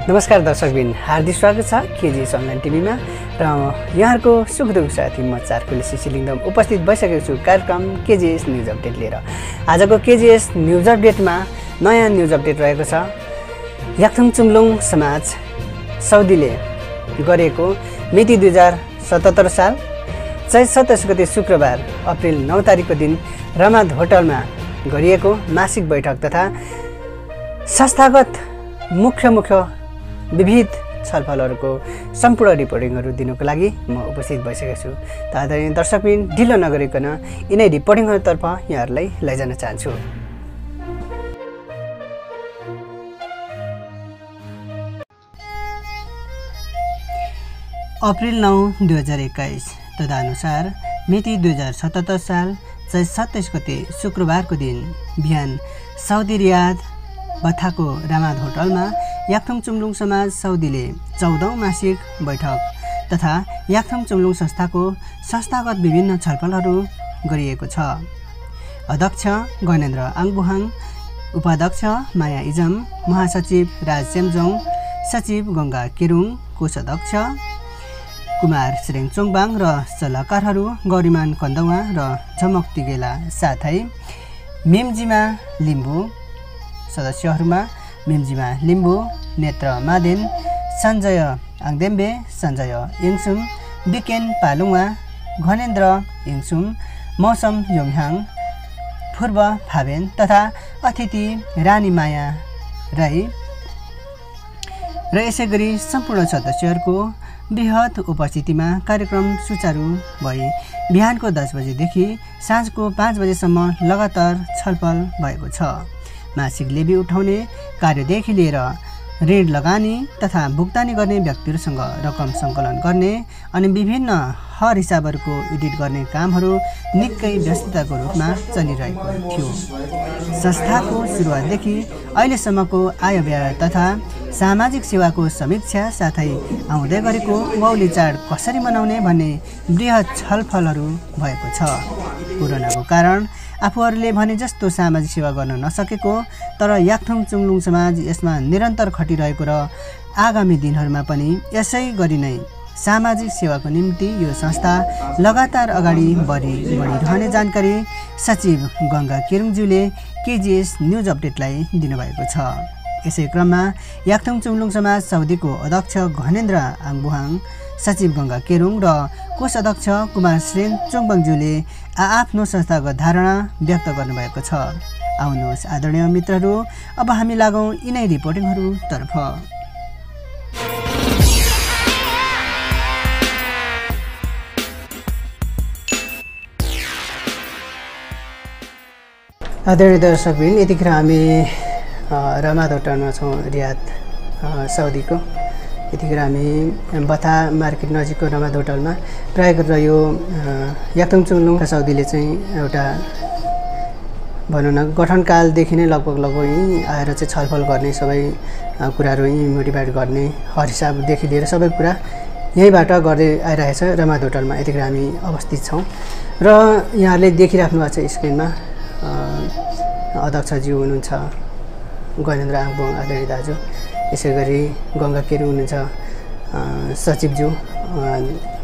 नमस्कार दर्शकबिन, हार्दिक स्वागत छ केजिएस अनलाइन टिभीमा र यहाँहरूको सुख दुःख साथी म चारकुले सिसिलिङदम उपस्थित भइसकेको छु कार्यक्रम केजिएस न्युज अपडेट लिएर। आजको केजिएस न्युज अपडेटमा नयाँ न्युज अपडेट रहेको छ। याक्थुङ चुम्लुङ समाज सौदीले गरेको मिति 2077 साल चैत 27 गते शुक्रबार अप्रिल 9 तारिकको दिन रमाद होटलमा गरिएको मासिक बैठक तथा संस्थागत मुख्य विविध छलफलहरूको सम्पूर्ण रिपोर्टिङहरू दिनको लागि म उपस्थित भइसकेको छु। त आदरणीय दर्शकबिन, ढिलो नगरिकन यिनै रिपोर्टिङहरूतर्फ यहाँहरूलाई लैजान चाहन्छु। अप्रिल 9, 2021 तदनुसार मिति 2077 साल चैत 27 गते शुक्रबारको दिन बिहान साउदी रियाद बथाको रामाद होटलमा याक्थुङ चुम्लुङ समाज सौदीले 14औं मासिक बैठक तथा याक्थुङ चुम्लुङ संस्थाको संस्थागत विभिन्न छलफलहरू गरिएको छ। अध्यक्ष गणेन्द्र आङबुहाङ, उपाध्यक्ष माया इजम, महासचिव राज सेमजोङ, सचिव गङ्गा केरुङ, कोषाध्यक्ष कुमार श्रेङ चोङबाङ र सल्लाहकारहरू गौरीमान कन्दवा र झमक तिगेला साथै मेमजिमा लिम्बू। सदस्यहरूमा मेमजिमा लिम्बू, नेत्र मादेन, सञ्जय आङदेम्बे, सञ्जय इङसुम, बिकेन पालुङवा, घनेन्द्र इङसुम, मौसम योङहाङ, पूर्व फाबेन तथा अतिथि रानी माया राई र यसै गरी सम्पूर्ण सदस्यहरूको बृहत उपस्थितिमा कार्यक्रम सुचारू भई बिहानको 10 बजेदेखि साँझको 5 बजेसम्म लगातार छलफल भएको छ। मासिक लेबी उठाउने कार्यदेखि लिएर ऋण लगानी तथा भुक्तानी गर्ने व्यक्तिहरूसँग रकम सङ्कलन गर्ने अनि विभिन्न हर हिसाबहरूको एडिट गर्ने कामहरू निकै व्यस्तताको रूपमा चलिरहेको थियो। संस्थाको सुरुवातदेखि अहिलेसम्मको आय व्यय तथा सामाजिक सेवाको समीक्षा साथै आउँदै गरेको उभौली चाड कसरी मनाउने भन्ने बृहत छलफलहरू भएको छ। कोरोनाको कारण आफूहरूले भने जस्तो सामाजिक सेवा गर्न नसकेको तर याक्थुङ चुम्लुङ समाज यसमा निरन्तर खटिरहेको र आगामी दिनहरूमा पनि यसै गरी नै सामाजिक सेवाको निम्ति यो संस्था लगातार अगाडि बढिरहने जानकारी सचिव गङ्गा केरुङज्यूले केजिएस न्युज अपडेटलाई दिनुभएको छ। यसै क्रममा याक्थुङ चुम्लुङ समाज सौदीको अध्यक्ष घनेन्द्र आङबुहाङ, सचिव गङ्गा केरुङ र कोषाध्यक्ष कुमार श्रेङ चोङबाङज्यूले आफ्नो संस्थागत धारणा व्यक्त गर्नुभएको छ। आउनुहोस् आदरणीय मित्रहरू, अब हामी लागौँ यिनै रिपोर्टिङहरूतर्फ। आदरणीय दर्शकबिन, यतिखेर हामी रमाद होटलमा छौँ, रियाद सौदीको। यतिखेर हामी बथा मार्केट नजिकको रमाद होटलमा प्राय गरेर यो याक्थुङ चुम्लुङ सौदीले चाहिँ एउटा भनौँ न गठनकालदेखि नै लगभग यहीँ आएर चाहिँ छलफल गर्ने, सबै कुराहरू यहीँ मोटिभेट गर्ने, हर हिसाबदेखि लिएर सबै कुरा यहीँबाट गर्दै आइरहेछ रमाद होटलमा। यतिखेर हामी अवस्थित छौँ र यहाँहरूले देखिराख्नु भएको छ स्क्रिनमा अध्यक्षज्यू हुनुहुन्छ गणेन्द्र आङबुङ आदरणीय दाजु, यसै गरी गङ्गा केरुङ हुनुहुन्छ सचिवज्यू,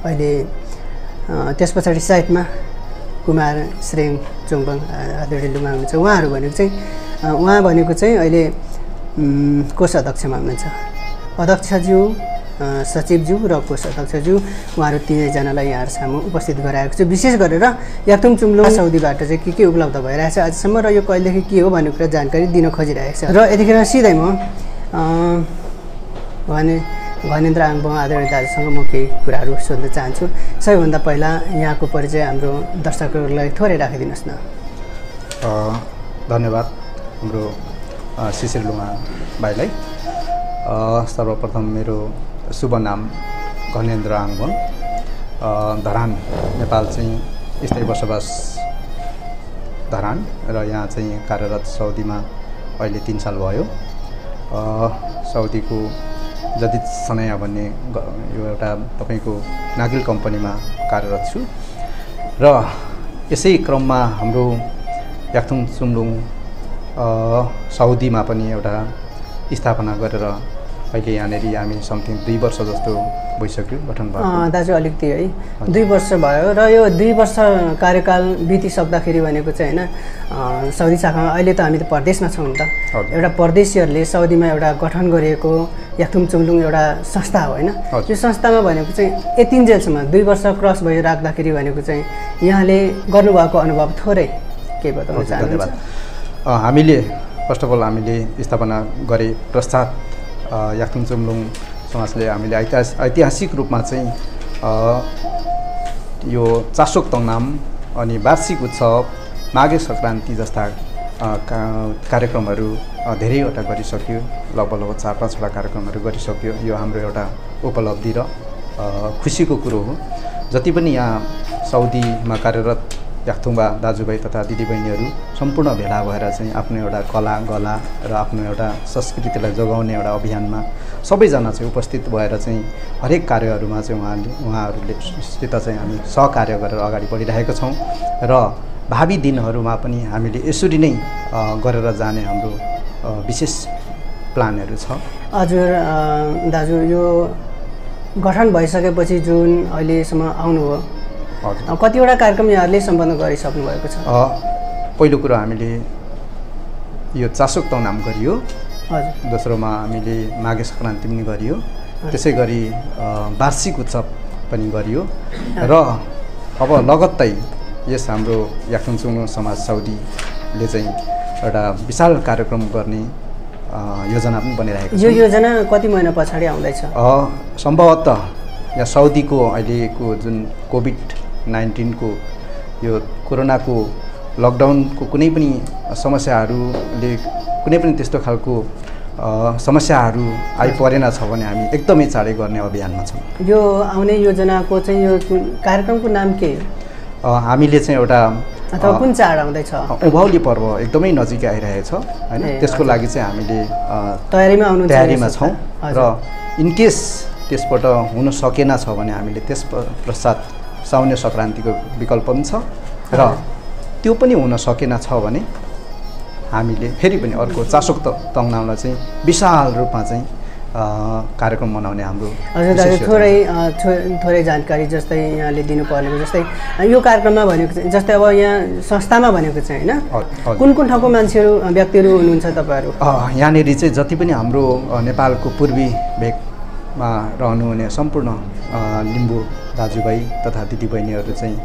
अहिले त्यस पछाडि साइडमा कुमार श्रेङ चोङबाङ आदरणीय लुमा हुनुहुन्छ। उहाँ भनेको चाहिँ अहिले कोषाध्यक्षमा हुनुहुन्छ। अध्यक्षज्यू, सचिवज्यू र कोषाध्यक्षज्यू उहाँहरू तीनैजनालाई यहाँहरू सामु उपस्थित गराएको छु। विशेष गरेर याक्थुङ चुम्लुङ सौदीबाट चाहिँ के उपलब्ध भइरहेछ आजसम्म र यो कहिलेदेखि के हो भन्ने कुरा जानकारी दिन खोजिरहेको छ। र यतिखेर सिधै म घनेन्द्र आङबुङ आदरणीय दाजुसँग म केही कुराहरू सोध्न चाहन्छु। सबैभन्दा पहिला यहाँको परिचय हाम्रो दर्शकहरूलाई थोरै राखिदिनुहोस् न। धन्यवाद हाम्रो शिशिर लुमा भाइलाई। सर्वप्रथम मेरो शुभ नाम घनेन्द्र आङबुङ, धरान नेपाल चाहिँ स्थायी बसोबास धरान र यहाँ चाहिँ कार्यरत सौदीमा अहिले 3 साल भयो। सौदीको जदित सनया भन्ने यो एउटा तपाईको नागिल कम्पनीमा कार्यरत छु र यसै क्रममा हाम्रो याक्थुङ चुम्लुङ सौदीमा पनि एउटा स्थापना गरेर अहिले यहाँनिर हामी समथिङ 2 वर्ष जस्तो भइसक्यो गठन भएको। दाजु अलिकति है 2 वर्ष भयो र यो 2 वर्ष कार्यकाल बितिसक्दाखेरि भनेको चाहिँ होइन साउदी शाखामा अहिले त हामी त परदेशमा छौँ नि त, एउटा परदेशीहरूले साउदीमा एउटा गठन गरिएको याक्थुङ चुम्लुङ एउटा संस्था हो होइन। यो संस्थामा भनेको चाहिँ यतिन्जेलसम्म 2 वर्ष क्रस भइराख्दाखेरि भनेको चाहिँ यहाँले गर्नुभएको अनुभव थोरै के बताउन चाहनुहुन्छ? धन्यवाद। हामीले फर्स्ट अफ अल हामीले स्थापना गरे पश्चात याक्थुङ चुम्लुङ समाजले हामीले ऐतिहासिक रूपमा चाहिँ यो चासोक तङनाम अनि वार्षिक उत्सव माघे सङ्क्रान्ति जस्ता कार्यक्रमहरू धेरैवटा गरिसक्यो। लगभग 4-5वटा कार्यक्रमहरू गरिसक्यो। यो हाम्रो एउटा उपलब्धि र खुसीको कुरो हो। जति पनि यहाँ साउदीमा कार्यरत याक्थुङबा दाजुभाइ तथा दिदीबहिनीहरू सम्पूर्ण भेला भएर चाहिँ आफ्नो एउटा कला गला र आफ्नो एउटा संस्कृतिलाई जोगाउने एउटा अभियानमा सबैजना चाहिँ उपस्थित भएर चाहिँ हरेक कार्यहरूमा चाहिँ उहाँहरूलेसित चाहिँ हामी सहकार्य गरेर अगाडि बढिरहेका छौँ र भावी दिनहरूमा पनि हामीले यसरी नै गरेर जाने हाम्रो विशेष प्लानहरू छ। हजुर दाजु, यो गठन भइसकेपछि जुन अहिलेसम्म आउनुभयो, कतिवटा कार्यक्रम यहाँहरूले सम्पन्न गरिसक्नु भएको छ? पहिलो कुरो हामीले यो चासोक तङनाम गरियो। हजुर। दोस्रोमा हामीले माघे सङ्क्रान्ति पनि गरियो। त्यसै गरी वार्षिक उत्सव पनि गरियो र अब लगत्तै यस हाम्रो याक्थुङ चुम्लुङ समाज साउदीले चाहिँ एउटा विशाल कार्यक्रम गर्ने योजना पनि बनिरहेको छ। यो योजना कति महिना पछाडि आउँदैछ? सम्भवतः यहाँ साउदीको अहिलेको जुन कोभिड-19 को यो कोरोनाको लकडाउनको कुनै पनि समस्याहरूले कुनै पनि त्यस्तो खालको समस्याहरू आइपरेन छ भने हामी एकदमै चाँडै गर्ने अभियानमा छौँ। यो आउने योजनाको चाहिँ यो कार्यक्रमको नाम के हो? हामीले चाहिँ एउटा अथवा कुन चाड आउँदैछ? उभौली पर्व एकदमै नजिकै आइरहेछ होइन। त्यसको लागि चाहिँ हामीले तयारीमा छौँ र इनकेस त्यसबाट हुन सकेन छ भने हामीले त्यस पश्चात साउने सङ्क्रान्तिको विकल्प पनि छ र त्यो पनि हुन सकेन छ भने हामीले फेरि पनि अर्को चासोक तङनामलाई चाहिँ विशाल रूपमा चाहिँ कार्यक्रम मनाउने हाम्रो। हजुर दाजु, थोरै जानकारी जस्तै यहाँले दिनुपर्ने जस्तै यो कार्यक्रममा भनेको चाहिँ जस्तै अब यहाँ संस्थामा भनेको चाहिँ होइन कुन कुन ठाउँको मान्छेहरू व्यक्तिहरू हुनुहुन्छ तपाईँहरू? यहाँनिर चाहिँ जति पनि हाम्रो नेपालको पूर्वी भेगमा रहनुहुने सम्पूर्ण लिम्बू दाजुभाइ तथा दिदीबहिनीहरू चाहिँ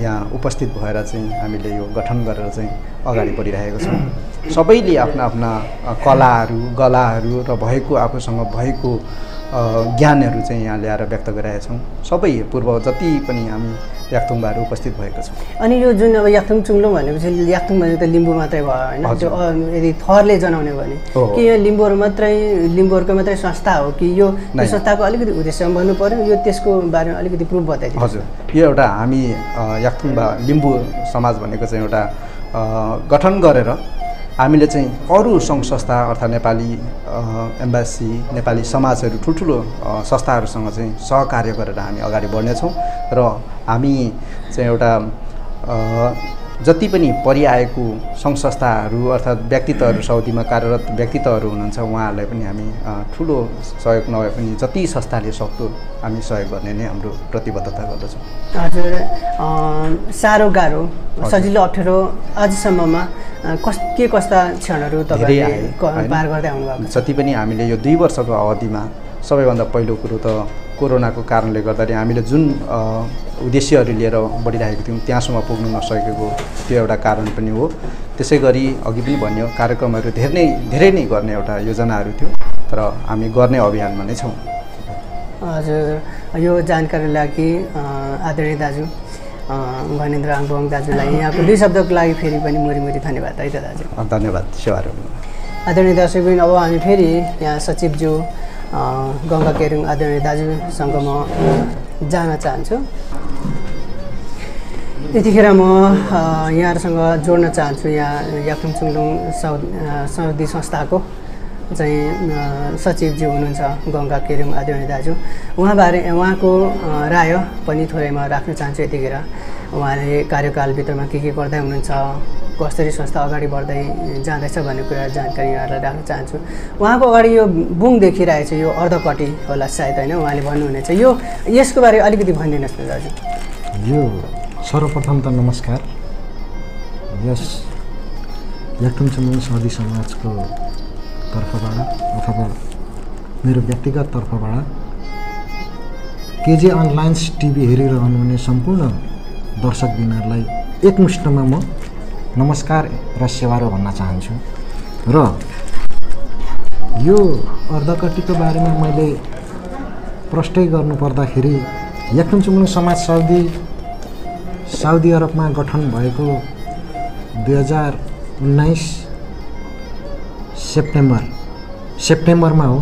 यहाँ उपस्थित भएर चाहिँ हामीले यो गठन गरेर चाहिँ अगाडि बढिरहेको छौँ। सबैले आफ्ना आफ्ना कलाहरू गलाहरू र भएको आफूसँग भएको ज्ञानहरू चाहिँ यहाँ ल्याएर व्यक्त गरिरहेका छौँ। सबै पूर्व जति पनि हामी याक्थुङबाहरू उपस्थित भएका छौँ। अनि यो जुन अब याक्थुङ चुम्लुङ भनेपछि याक्थुङ भनेको त लिम्बू मात्रै भयो होइन? यदि थरले जनाउने भने कि यो लिम्बूहरूको मात्रै संस्था हो कि यो संस्थाको अलिकति उद्देश्य भन्नु पर्यो? यो त्यसको बारेमा अलिकति प्रुफ बताइदिनु। हजुर, यो एउटा हामी याक्थुङबा लिम्बू समाज भनेको चाहिँ एउटा गठन गरेर हामीले चाहिँ अरू सङ्घ संस्था अर्थात् नेपाली एम्बासी नेपाली समाजहरू ठुल्ठुलो संस्थाहरूसँग चाहिँ सहकार्य गरेर हामी अगाडि बढ्नेछौँ र हामी चाहिँ एउटा जति पनि परिआएको सङ्घ संस्थाहरू अर्थात् व्यक्तित्वहरू साउदीमा कार्यरत व्यक्तित्वहरू हुनुहुन्छ उहाँहरूलाई पनि हामी ठुलो सहयोग नभए पनि जति संस्थाले सक्दो हामी सहयोग गर्ने नै हाम्रो प्रतिबद्धता गर्दछौँ। हजुर, साह्रो गाह्रो सजिलो अप्ठ्यारो आजसम्ममा के कस्ता क्षणहरू तपाईँले पार गर्दै आउनुभएको? जति पनि हामीले यो 2 वर्षको अवधिमा सबैभन्दा पहिलो कुरो त कोरोनाको कारणले गर्दाखेरि हामीले जुन उद्देश्यहरू लिएर बढिरहेको थियौँ त्यहाँसम्म पुग्नु नसकेको त्यो एउटा कारण पनि हो। त्यसै गरी अघि पनि भन्यो कार्यक्रमहरू धेरै नै गर्ने एउटा योजनाहरू थियो तर हामी गर्ने अभियानमा नै छौँ। हजुर, यो जानकारीको लागि आदरणीय दाजु गणेन्द्र आङबोङ दाजुलाई यहाँको 2 शब्दको लागि फेरि पनि मुरी धन्यवाद है त दाजु। धन्यवाद सेवाहरू। आदरणीय दर्शकबिन, अब हामी फेरि यहाँ सचिवज्यू गङ्गा केरुङ आदरणीय दाजुसँग म जान चाहन्छु। यतिखेर म यहाँहरूसँग जोड्न चाहन्छु यहाँ याक्थुङ चुम्लुङ साउदी संस्थाको चाहिँ सचिवज्यू हुनुहुन्छ गङ्गा केरुङ आदरणीय दाजु। उहाँको राय पनि थोरै म राख्न चाहन्छु। यतिखेर उहाँले कार्यकालभित्रमा के गर्दै हुनुहुन्छ, कसरी संस्था अगाडि बढ्दै जाँदैछ भन्ने कुरा जानकारी यहाँहरूलाई राख्न चाहन्छु। उहाँको अगाडि यो बुङ देखिरहेको छ, यो अर्धकटी होला सायद होइन, उहाँले भन्नुहुनेछ, यो यसको बारे अलिकति भनिदिनुहोस् न दाजु। यो सर्वप्रथम त नमस्कार। यस याक्थुम चुम्बुङ साउदी समाजको तर्फबाट अथवा मेरो व्यक्तिगत तर्फबाट केजे अनलाइन टिभी हेरिरहनुहुने सम्पूर्ण दर्शकबिनहरूलाई एकमुष्टमा म नमस्कार र सेवारो भन्न चाहन्छु। र यो अर्धकटीको बारेमा मैले प्रष्टै गर्नुपर्दाखेरि याक्थुम चुम्बुङ समाज साउदी अरबमा गठन भएको 2019 सेप्टेम्बरमा हो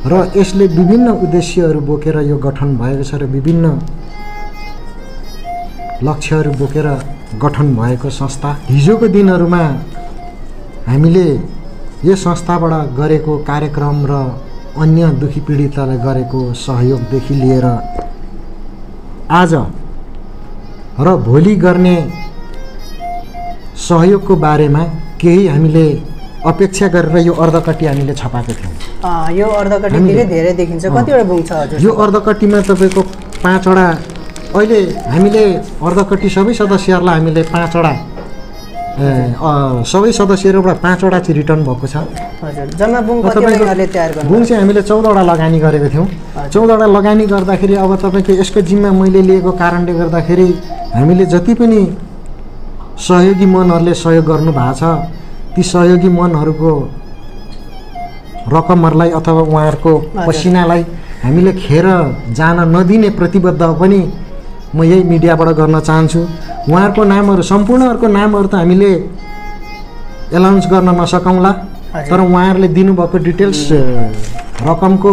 र यसले विभिन्न उद्देश्यहरू बोकेर यो गठन भएको छ र विभिन्न लक्ष्यहरू बोकेर गठन भएको संस्था। हिजोको दिनहरूमा हामीले यस संस्थाबाट गरेको कार्यक्रम र अन्य दुखी पीडितलाई गरेको सहयोगदेखि लिएर आज र भोलि गर्ने सहयोगको बारेमा केही हामीले अपेक्षा गरेर यो अर्धकटी हामीले छपाएको थियौँ। यो अर्धकटी धेरै देखिन्छ, कतिवटा बुङ छ हजुर? यो अर्धकटीमा तपाईँको 5वटा, अहिले हामीले अर्धकटी सबै सदस्यहरूलाई हामीले 5वटा सबै सदस्यहरूबाट 5वटा चाहिँ रिटर्न भएको छ। हजुर, जम्मा बुङ कतिवटा तयार गर्नु? बुङ चाहिँ हामीले 14वटा लगानी गरेको थियौँ। 14वटा लगानी गर्दाखेरि अब तपाईँको यसको जिम्मा मैले लिएको कारणले गर्दाखेरि हामीले जति पनि सहयोगी मनहरूले सहयोग गर्नु भएको छ ती सहयोगी मनहरूको रकमहरूलाई अथवा उहाँहरूको पसिनालाई हामीले खेर जान नदिने प्रतिबद्ध पनि म यही मिडियाबाट गर्न चाहन्छु। उहाँहरूको नामहरू सम्पूर्णहरूको नामहरू त हामीले एनाउन्स गर्न नसकौँला, तर उहाँहरूले दिनुभएको डिटेल्स रकमको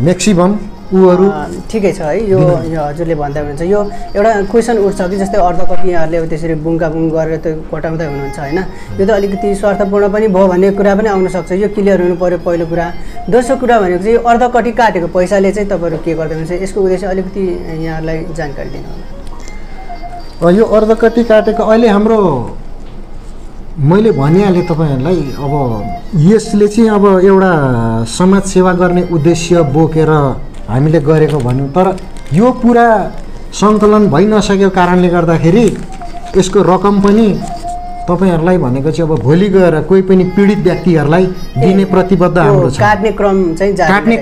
म्याक्सिमम उहरू ठिकै छ है। यो हजुरले भन्दै हुनुहुन्छ, यो एउटा क्वेसन उठ्छ कि जस्तै अर्धकटी यहाँहरूले त्यसरी बुङका बुङ गरेर त कटाउँदै हुनुहुन्छ होइन, यो त अलिकति स्वार्थपूर्ण पनि भयो भन्ने कुरा पनि आउन सक्छ। यो क्लियर हुनु पर्यो पहिलो कुरा। दोस्रो कुरा भनेको चाहिँ अर्धकटी काटेको पैसाले चाहिँ तपाईँहरू के गर्दै हुनुहुन्छ, यसको उद्देश्य अलिकति यहाँहरूलाई जानकारी दिनु होला। यो अर्धकटी काटेको अहिले हाम्रो मैले भनिहालेँ तपाईँहरूलाई, अब यसले चाहिँ अब एउटा समाज सेवा गर्ने उद्देश्य बोकेर हामीले गरेको भन्यौँ, तर यो पुरा सङ्कलन भइ नसकेको कारणले गर्दाखेरि यसको रकम पनि तपाईँहरूलाई भनेको चाहिँ अब भोलि गएर कोही पनि पीडित व्यक्तिहरूलाई दिने प्रतिबद्ध हाम्रो छ। काट्ने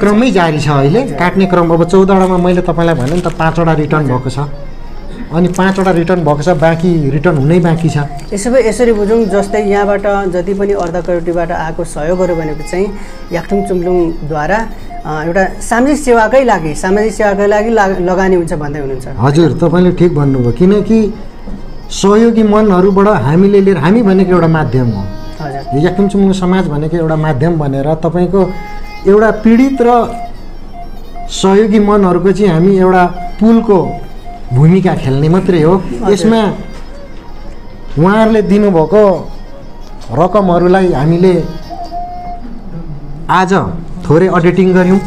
क्रममै जारी छ अहिले। काट्ने क्रम अब 14वटामा मैले तपाईँलाई भने नि त 5वटा रिटर्न भएको छ, अनि 5वटा रिटर्न भएको छ, बाँकी रिटर्न हुनै बाँकी छ। यसरी बुझौँ, जस्तै यहाँबाट जति पनि अर्धकटीबाट आएको सहयोगहरू भनेको चाहिँ याक्थुम चुम्बुङद्वारा एउटा सामाजिक सेवाकै लागि लगानी हुन्छ भन्दै हुनुहुन्छ। हजुर, तपाईँले ठिक भन्नुभयो, किनकि सहयोगी मनहरूबाट हामीले लिएर, हामी भनेको एउटा माध्यम हो। हजुर, याक्थुम चुम्बुङ समाज भनेको एउटा माध्यम भनेर तपाईँको एउटा पीडित र सहयोगी मनहरूको चाहिँ हामी एउटा पुलको भूमिका खेल्ने मात्रै हो। यसमा उहाँहरूले दिनुभएको रकमहरूलाई हामीले आज थोरै अडिटिङ गऱ्यौँ।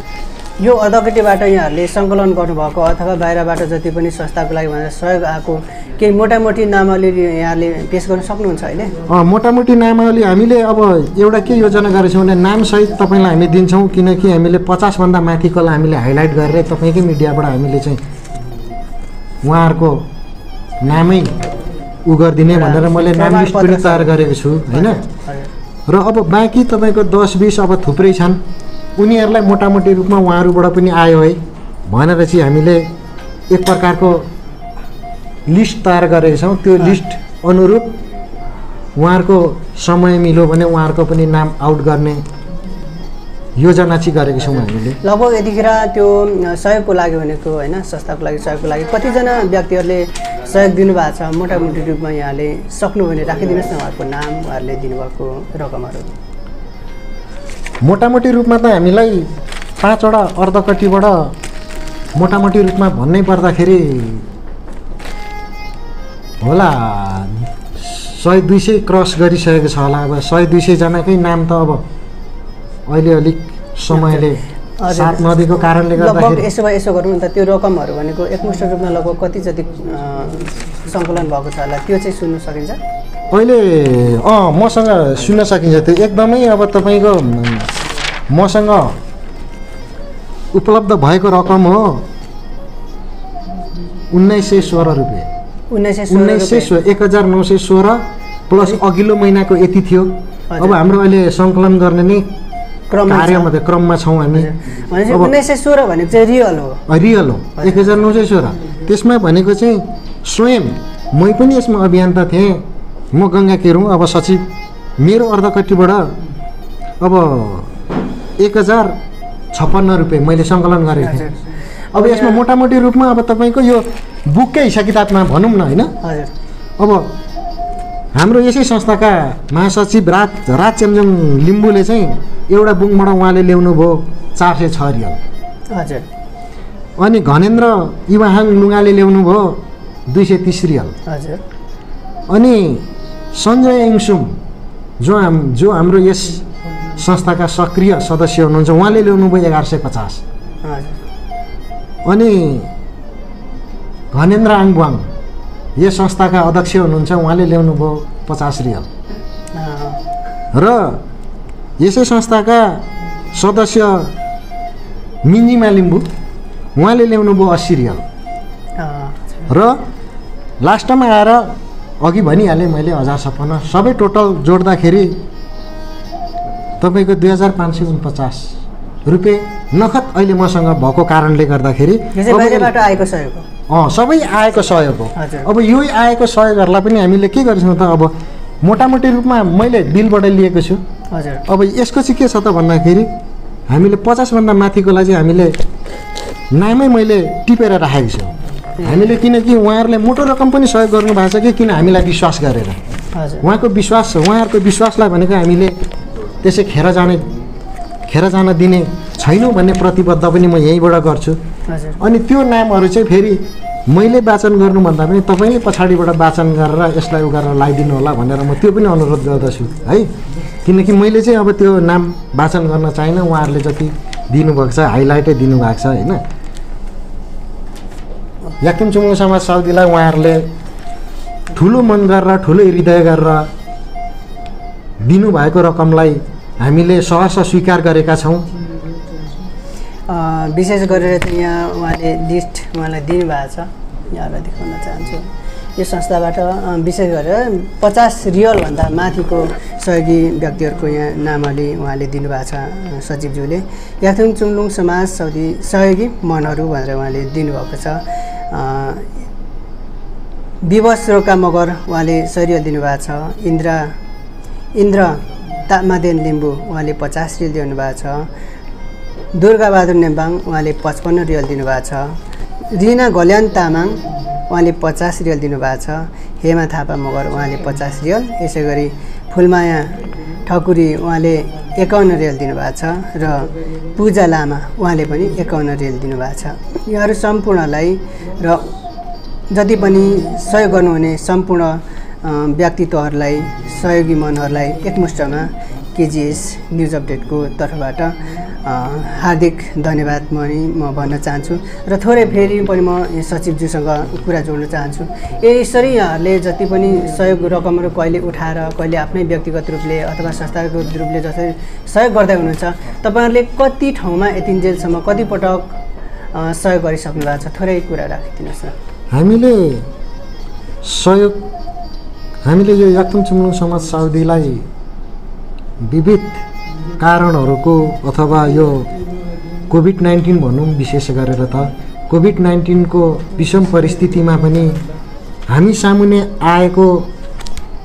यो अर्धकटीबाट यहाँहरूले सङ्कलन गर्नुभएको अथवा बाहिरबाट जति पनि संस्थाको लागि भनेर सहयोग आएको केही मोटामोटी नामावली यहाँले पेस गर्न सक्नुहुन्छ अहिले? मोटामोटी नामावली हामीले अब एउटा के योजना गरेको छौँ भने नामसहित तपाईँलाई हामी दिन्छौँ, किनकि हामीले 50भन्दा माथिकोलाई हामीले हाइलाइट गरेर तपाईँकै मिडियाबाट हामीले चाहिँ उहाँहरूको नामै गरिदिने भनेर मैले नाम लिस्ट पनि तयार गरेको छु होइन। र अब बाँकी तपाईँको 10-20 अब थुप्रै छन्, उनीहरूलाई मोटामोटी रूपमा उहाँहरूबाट पनि आयो है भनेर चाहिँ हामीले एक प्रकारको लिस्ट तयार गरेका छौँ। त्यो लिस्ट अनुरूप उहाँहरूको समय मिल्यो भने उहाँहरूको पनि नाम आउट गर्ने योजना चाहिँ गरेको छौँ हामीले। लगभग यतिखेर त्यो सहयोगको लागि भनेको होइन, संस्थाको लागि सहयोगको लागि कतिजना व्यक्तिहरूले सहयोग दिनुभएको छ मोटामोटी रूपमा यहाँले सक्नु भने राखिदिनुहोस् न उहाँहरूको नाम, उहाँहरूले दिनुभएको रकमहरू? मोटामोटी रूपमा त हामीलाई 5वटा अर्धकटीबाट मोटामोटी रूपमा भन्नै पर्दाखेरि होला 100-200 क्रस गरिसकेको छ होला। अब 100-200 जनाकै नाम त अब अहिले अलिक समयले साथ नदिएको कारणले लगभग गर्दाखेरि यसो गरौँ न त त्यो रकमहरू भनेको एकमुष्ट रूपमा लगभग कति जति सङ्कलन भएको छ होला त्यो चाहिँ सुन्नु सकिन्छ अहिले मसँग सुन्न सकिन्छ त्यो एकदमै अब तपाईँको मसँग उपलब्ध भएको रकम हो 1916 रुपियाँ 1916 प्लस अघिल्लो महिनाको यति थियो अब हाम्रो अहिले सङ्कलन गर्ने नै क्रममा छौँ हामी 1916 भनेको चाहिँ रियल हो 1916 त्यसमा भनेको चाहिँ स्वयं मै पनि यसमा अभियन्ता थिएँ म गङ्गा केरुङ अब सचिव मेरो अर्धकट्टीबाट अब 1056 रुपियाँ मैले सङ्कलन गरेको थिएँ अब यसमा मोटामोटी रूपमा अब तपाईँको यो बुककै हिसाब किताबमा भनौँ न होइन अब हाम्रो यसै संस्थाका महासचिव राज चेम्जोङ लिम्बूले चाहिँ एउटा बुकबाट उहाँले ल्याउनु भयो 406 रियल हजुर अनि घनेन्द्र इवाहाङ लुङाले ल्याउनु भयो 230 रियल हजुर अनि सञ्जय इङसुम जो हाम्रो यस संस्थाका सक्रिय सदस्य हुनुहुन्छ उहाँले ल्याउनु भयो 1150 अनि घनेन्द्र आङबुवाङ यस संस्थाका अध्यक्ष हुनुहुन्छ उहाँले ल्याउनु भयो 50 रियल र यसै संस्थाका सदस्य मिन्जिमा लिम्बू उहाँले ल्याउनु भयो 80 रियल र लास्टमा आएर अघि भनिहालेँ मैले 1056 सबै टोटल जोड्दाखेरि तपाईँको 2549 रुपियाँ नखत अहिले मसँग भएको कारणले गर्दाखेरि सबै आएको सहयोग हो अब यो आएको सहयोगहरूलाई पनि हामीले के गर्छौँ त अब मोटामोटी रूपमा मैले बिलबाट लिएको छु अब यसको चाहिँ के छ त भन्दाखेरि हामीले 50 भन्दा माथिकोलाई चाहिँ हामीले नामै मैले टिपेर राखेको छु हामीले किनकि उहाँहरूले मोटो रकम पनि सहयोग गर्नु भएको छ कि किन हामीलाई विश्वास गरेर उहाँहरूको विश्वासलाई भनेको हामीले त्यसै खेर जान दिने छैनौँ भन्ने प्रतिबद्ध पनि म यहीँबाट गर्छु अनि त्यो नामहरू चाहिँ फेरि मैले वाचन गर्नुभन्दा पनि तपाईँले पछाडिबाट वाचन गरेर यसलाई गरेर लगाइदिनु होला भनेर म त्यो पनि अनुरोध गर्दछु है किनकि मैले चाहिँ अब त्यो नाम वाचन गर्न चाहिनँ उहाँहरूले जति दिनुभएको छ हाइलाइटै दिनुभएको छ होइन याकिम चुम्बुङ समाज साउदीलाई उहाँहरूले ठुलो मन गरेर ठुलो हृदय गरेर दिनुभएको रकमलाई हामीले सहर्ष स्वीकार गरेका छौँ विशेष गरेर चाहिँ यहाँ उहाँले लिस्ट उहाँलाई दिनुभएको छ यहाँलाई देखाउन चाहन्छु यो संस्थाबाट विशेष गरेर 50 रियलभन्दा माथिको सहयोगी व्यक्तिहरूको यहाँ नामले उहाँले दिनुभएको छ सचिवज्यूले याथुङ चुम्लुङ समाज साउदी सहयोगी मनहरू भनेर उहाँले दिनुभएको छ विवश रोका मगर उहाँले 100 रियल दिनुभएको छ इन्द्र तामादेन लिम्बू उहाँले 50 रियल दिनुभएको छ दुर्गाबहादुर नेम्बाङ उहाँले 55 रियल दिनुभएको छ रिना घल्यान तामाङ उहाँले 50 रियल दिनुभएको छ हेमा थापा मगर उहाँले 50 रियल यसै गरी फुलमाया ठकुरी उहाँले 51 रियल दिनुभएको छ र पूजा लामा उहाँले पनि 51 रियल दिनुभएको छ यहाँहरू सम्पूर्णलाई र जति पनि सहयोग गर्नुहुने सम्पूर्ण व्यक्तित्वहरूलाई सहयोगी मनहरूलाई एकमुष्टमा केजिएस न्युज अपडेटको तर्फबाट हार्दिक धन्यवाद म भन्न चाहन्छु र थोरै फेरि पनि म सचिवज्यूसँग कुरा जोड्न चाहन्छु यसरी यहाँहरूले जति पनि सहयोग रकमहरू कहिले उठाएर कहिले आफ्नै व्यक्तिगत रूपले अथवा संस्थागत रूपले जसरी सहयोग गर्दै हुनुहुन्छ तपाईँहरूले कति ठाउँमा यतिन्जेलसम्म कति पटक सहयोग गरिसक्नु भएको छ थोरै कुरा राखिदिनुहोस् न हामीले यो याक्तुङ चुम्लुङ समाज साउदीलाई विविध कारणहरूको अथवा यो कोभिड-19 भनौँ विशेष गरेर त कोभिड-19 को विषम परिस्थितिमा पनि हामी सामुन्ने आएको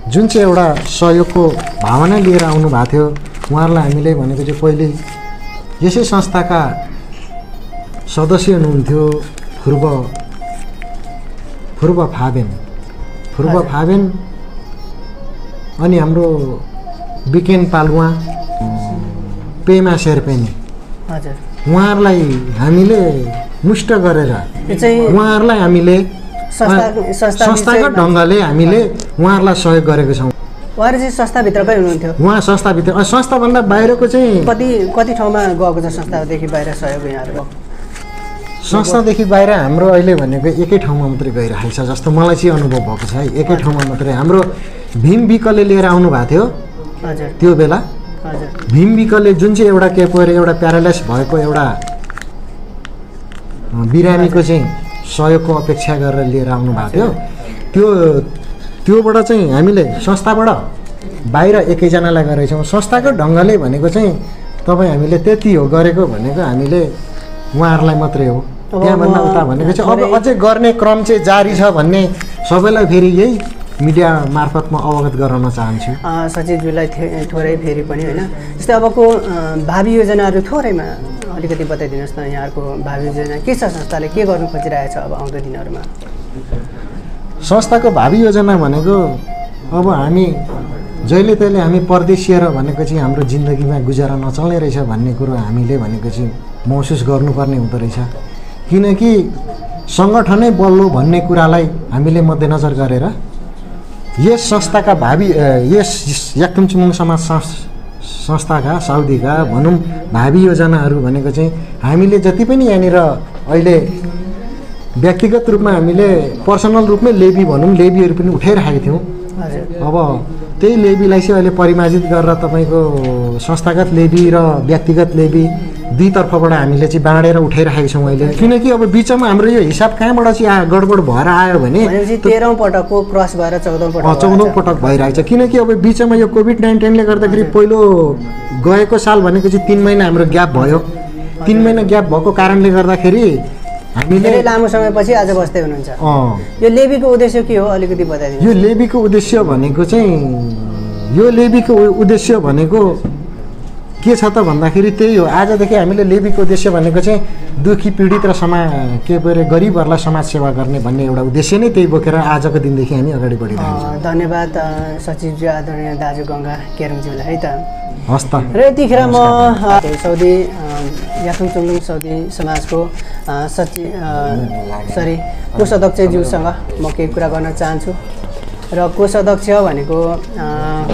जुन चाहिँ एउटा सहयोगको भावना लिएर आउनु भएको थियो उहाँहरूलाई हामीले भनेको चाहिँ पहिले यसै संस्थाका सदस्य हुनुहुन्थ्यो फुर्ब फाबेन अनि हाम्रो बिकेन पालुवा पेमा शेर्पेनी उहाँहरूलाई हामीले मुष्ट गरेर उहाँहरूलाई हामीले संस्थागत ढङ्गले हामीले उहाँहरूलाई सहयोग गरेको छौँ उहाँहरू चाहिँ संस्थाभित्रकै हुनुहुन्थ्यो उहाँ संस्थाभित्र संस्थाभन्दा बाहिरको चाहिँ कति ठाउँमा गएको छ संस्थादेखि बाहिर सहयोग यहाँहरूको संस्थादेखि बाहिर हाम्रो अहिले भनेको एकै ठाउँमा मात्रै गइरहेको छ जस्तो मलाई चाहिँ अनुभव भएको छ है एकै ठाउँमा मात्रै हाम्रो भीम विकले लिएर आउनु भएको थियो हजुर त्यो बेला हजुर भीम विकले जुन चाहिँ एउटा के पऱ्यो एउटा प्यारालाइस भएको एउटा बिरामीको चाहिँ सहयोगको अपेक्षा गरेर लिएर आउनु भएको थियो त्योबाट चाहिँ हामीले संस्थाबाट बाहिर एकैजनालाई गरेको छौँ संस्थाको ढङ्गले भनेको चाहिँ तपाईँ हामीले त्यति हो गरेको भनेको हामीले उहाँहरूलाई मात्रै हो त्यहाँभन्दा उता भनेको चाहिँ अब अझै गर्ने क्रम चाहिँ जारी छ भन्ने सबैलाई फेरि यही मिडिया मार्फत म अवगत गराउन चाहन्छु सचिवज्यूलाई थोरै फेरि पनि होइन जस्तै अबको भावी योजनाहरू थोरैमा अलिकति बताइदिनुहोस् न यहाँहरूको भावी योजना के छ संस्थाले के गर्नु खोजिरहेको छ अब आउँदो दिनहरूमा संस्थाको भावी योजना भनेको अब हामी जहिले तहिले हामी परदेशीय र भनेको चाहिँ हाम्रो जिन्दगीमा गुजारा नचल्ने रहेछ भन्ने कुरो हामीले भनेको चाहिँ महसुस गर्नुपर्ने हुँदो रहेछ किनकि सङ्गठनै बल्लो भन्ने कुरालाई हामीले मध्यनजर गरेर यस संस्थाका भावी यस याक्थुम समाज संस्थाका साउदीका भनौँ भावी योजनाहरू भनेको चाहिँ हामीले जति पनि यहाँनिर अहिले व्यक्तिगत रूपमा हामीले पर्सनल रूपमै लेबी भनौँ लेबीहरू पनि उठाइराखेका थियौँ अब त्यही लेबीलाई चाहिँ अहिले परिमार्जित गरेर तपाईँको संस्थागत लेबी र व्यक्तिगत लेबी दुईतर्फबाट हामीले चाहिँ बाँडेर उठाइराखेका छौँ अहिले किनकि अब बिचमा हाम्रो यो हिसाब कहाँबाट चाहिँ गडबड भएर आयो भने 13औं पटकको क्रस भएर 14औं पटक भइरहेको छ किनकि अब बिचमा यो कोभिड-19ले गर्दाखेरि पहिलो गएको साल भनेको चाहिँ 3 महिना हाम्रो ग्याप भयो 3 महिना ग्याप भएको कारणले गर्दाखेरि हामीले लामो समयपछि आज बस्दै हुनुहुन्छ यो लेबीको उद्देश्य के हो अलिकति बताइदिनु यो लेबीको उद्देश्य भनेको चाहिँ यो लेबीको उद्देश्य भनेको के छ त भन्दाखेरि त्यही हो आजदेखि हामीले लेबीको उद्देश्य भनेको चाहिँ दुखी पीडित र के परे गरिबहरूलाई समाज सेवा गर्ने भन्ने एउटा उद्देश्य नै त्यही बोकेर आजको दिनदेखि हामी अगाडि बढिरहेका छौँ धन्यवाद सचिवज्यू आदरणीय दाजु गङ्गा केरुङज्यूलाई है त हस् त र यतिखेर म साउदी याथुङ चुङलुङ साउदी समाजको कोषाध्यक्षज्यूसँग म केही कुरा गर्न चाहन्छु र कोषाध्यक्ष भनेको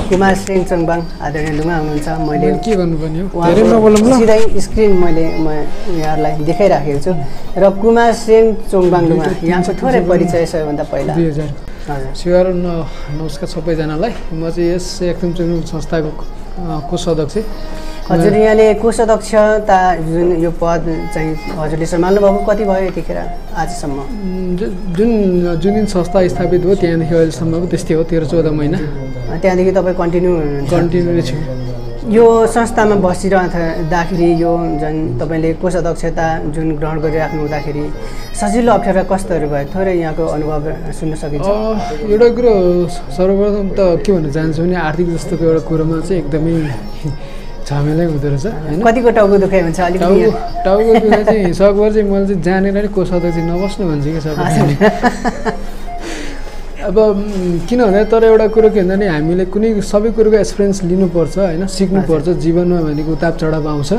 कुमार सेन चङबाङ आदरणीय लुमा हुनुहुन्छ मैले के गर्नुपर्ने हो सिधै स्क्रिन म यहाँहरूलाई देखाइराखेको छु र कुमार सेन चोङबाङ लुमा यहाँको थोरै परिचय सबैभन्दा पहिला 2000 नमस्कार सबैजनालाई म चाहिँ यस याथुङ चुङलुङ संस्थाको कोषाध्यक्ष हजुर यहाँले कोषाध्यक्षता जुन यो पद चाहिँ हजुरले सम्हाल्नुभएको कति भयो यतिखेर आजसम्म जुन दिन संस्था स्थापित हो त्यहाँदेखि अहिलेसम्मको त्यस्तै हो 13-14 महिना त्यहाँदेखि तपाईँ कन्टिन्यू छु यो संस्थामा बसिरहँदाखेरि यो जुन तपाईँले कोषाध्यक्षता जुन ग्रहण गरिराख्नु हुँदाखेरि सजिलो अप्ठ्यारो कस्तोहरू भयो थोरै यहाँको अनुभव सुन्न सकिन्छ एउटा कुरो सर्वप्रथम त के भन्न चाहन्छु भने आर्थिक जस्तोको एउटा कुरोमा चाहिँ एकदमै झमेलै हुँदो रहेछ होइन कतिको टाउको दुखाइ हुन्छ अलिकति टाउको दुखाइ चाहिँ सकभर चाहिँ मैले चाहिँ जानेर नै कोषाध्यक्ष नबस्नु भन्छु कि सबै अब किन भन्दा तर एउटा कुरो के भन्दा नि हामीले कुनै सबै कुरोको एक्सपिरियन्स लिनुपर्छ होइन सिक्नुपर्छ जीवनमा भनेको उताप चढाव आउँछ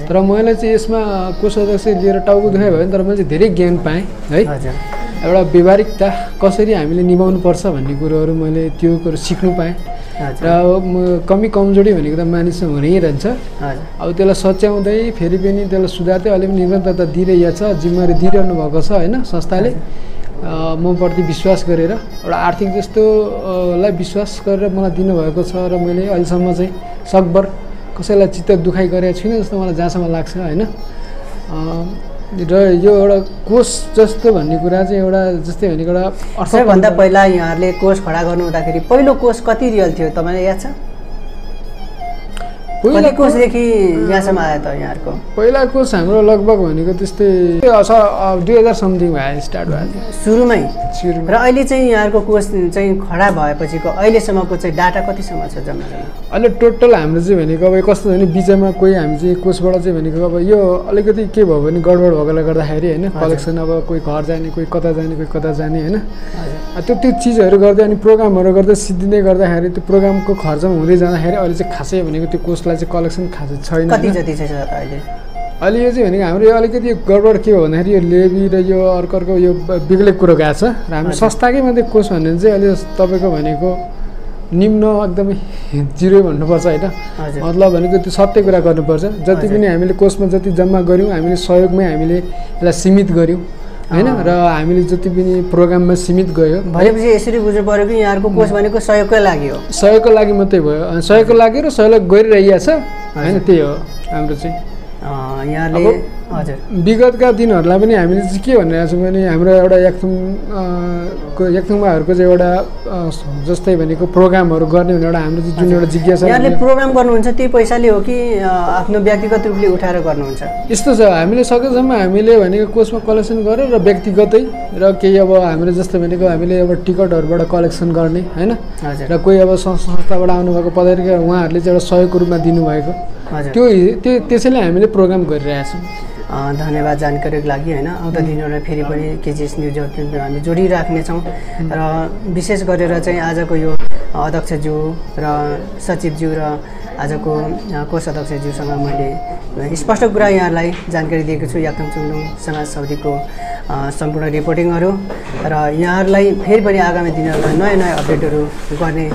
तर मैले चाहिँ यसमा कोषाध्यक्ष लिएर टाउको दुखाइ भयो भने तर मैले चाहिँ धेरै ज्ञान पाएँ है एउटा व्यवहारिकता कसरी हामीले निभाउनुपर्छ भन्ने कुरोहरू मैले त्यो कुरो सिक्नु पाएँ र कमी कमजोरी भनेको त मानिसमा हुनै रहन्छ अब त्यसलाई सच्याउँदै फेरि पनि त्यसलाई सुधार्दै अहिले पनि निरन्तरता दिइरहेको छ जिम्मेवारी दिइरहनु भएको छ होइन संस्थाले म प्रति विश्वास गरेर एउटा आर्थिक जस्तोलाई विश्वास गरेर मलाई दिनुभएको छ र मैले अहिलेसम्म चाहिँ सकभर कसैलाई चित्त दुखाइ गरेको छुइनँ जस्तो मलाई जहाँसम्म लाग्छ होइन र यो एउटा कोष जस्तो भन्ने कुरा चाहिँ एउटा जस्तै भनेको एउटा सबैभन्दा पहिला यहाँहरूले कोष खडा गर्नु हुँदाखेरि पहिलो कोष कति रियल थियो तपाईँलाई याद छ पहिलो कोषदेखि यहाँसम्म आयो त यहाँहरूको पहिला कोष हाम्रो लगभग भनेको त्यस्तै 2000 समथिङ भयो स्टार्ट भयो सुरुमै र अहिले चाहिँ यहाँहरूको कोष चाहिँ खडा भएपछिको अहिलेसम्मको चाहिँ डाटा कतिसम्म छ जम्मा अहिले टोटल हाम्रो चाहिँ भनेको अब कस्तो भने बिचमा कोही हामी चाहिँ कोषबाट चाहिँ भनेको अब यो अलिकति के भयो भने गडबड भएकोले गर्दाखेरि होइन कलेक्सन अब कोही घर जाने कोही कता जाने होइन त्यो चिजहरू गर्दै अनि प्रोग्रामहरू गर्दै सिद्धिँदै गर्दाखेरि त्यो प्रोग्रामको खर्चमा हुँदै जाँदाखेरि अहिले चाहिँ खासै भनेको त्यो कोषलाई चाहिँ कलेक्सन खासै छैन कति जति छ अहिले अहिले यो चाहिँ भनेको हाम्रो यो अलिकति गडबड के हो भन्दाखेरि यो लेबी र यो अर्को यो बेग्लै कुरो गएको छ र हाम्रो संस्थाकै मात्रै कोष भन्ने चाहिँ अहिले तपाईँको भनेको निम्न एकदमै जिरो भन्नुपर्छ होइन हजुर। मतलब भनेको त्यो सत्य कुरा गर्नुपर्छ जति पनि हामीले कोषमा जति जम्मा गऱ्यौँ हामीले सहयोगमै हामीले यसलाई सीमित गऱ्यौँ होइन र हामीले जति पनि प्रोग्राममा सीमित गयो भनेपछि यसरी बुझ्नु पऱ्यो कि यहाँहरूको कोष भनेको सहयोगकै लागि हो सहयोगको लागि मात्रै भयो सहयोगको लागि र सहयोग गरिरहेको छ होइन त्यही हो हाम्रो चाहिँ यहाँले हजुर विगतका दिनहरूलाई पनि हामीले चाहिँ के भनिरहेको छौँ भने हाम्रो एउटा याक्थुङमाहरूको चाहिँ एउटा जस्तै भनेको प्रोग्रामहरू गर्ने भने एउटा हाम्रो जुन एउटा जिज्ञासा यहाँले प्रोग्राम गर्नुहुन्छ त्यही पैसाले हो कि आफ्नो व्यक्तिगत रूपले उठाएर गर्नुहुन्छ यस्तो छ हामीले सकेसम्म हामीले भनेको कोषमा कलेक्सन गरेर र व्यक्तिगतै र केही अब हामीले जस्तै भनेको हामीले अब टिकटहरूबाट कलेक्सन गर्ने होइन हजुर र कोही अब संस्थाबाट आउनुभएको पदाधिकारी उहाँहरूले चाहिँ एउटा सहयोगको रूपमा दिनुभएको हजुर त्यसैले हामीले प्रोग्राम गरिरहेका छौँ धन्यवाद जानकारीको लागि होइन आउँदो दिनहरूमा फेरि पनि केजिएस न्युज अपडेट हामी जोडिराख्नेछौँ र विशेष गरेर चाहिँ आजको यो अध्यक्षज्यू र सचिवज्यू र आजको कोष अध्यक्षज्यूसँग मैले स्पष्ट कुरा यहाँलाई जानकारी दिएको छु याक्थुङ चुङडुङ समाज समितिको सम्पूर्ण रिपोर्टिङहरू र यहाँहरूलाई फेरि पनि आगामी दिनहरूमा नयाँ नयाँ अपडेटहरू गर्ने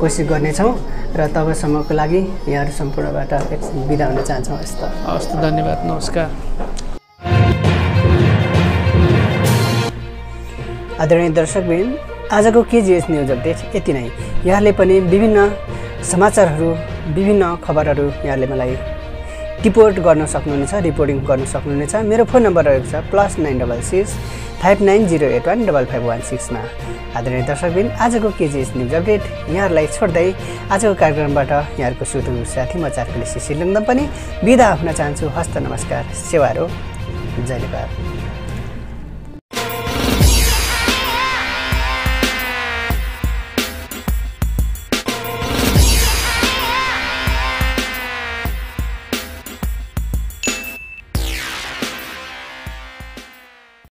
कोसिस गर्नेछौँ र तबसम्मको लागि यहाँहरू सम्पूर्णबाट बिदा हुन चाहन्छौँ हस्त धन्यवाद नमस्कार आदरणीय दर्शकवृन्द आजको केजिएस न्युज अपडेट यति नै यहाँले पनि विभिन्न समाचारहरू विभिन्न खबरहरू यहाँले मलाई रिपोर्ट गर्न सक्नुहुनेछ रिपोर्टिङ गर्न सक्नुहुनेछ मेरो फोन नम्बर रहेको छ +966 5908155116 मा आदरणीय दर्शकवृन्द आजको केजिएस न्युज अपडेट यहाँहरूलाई छोड्दै आजको कार्यक्रमबाट यहाँहरूको सुधु साथी म चारकुले शिशिर लिङ्गम पनि बिदा हुन चाहन्छु हस्त नमस्कार सेवारो जय नेपाल।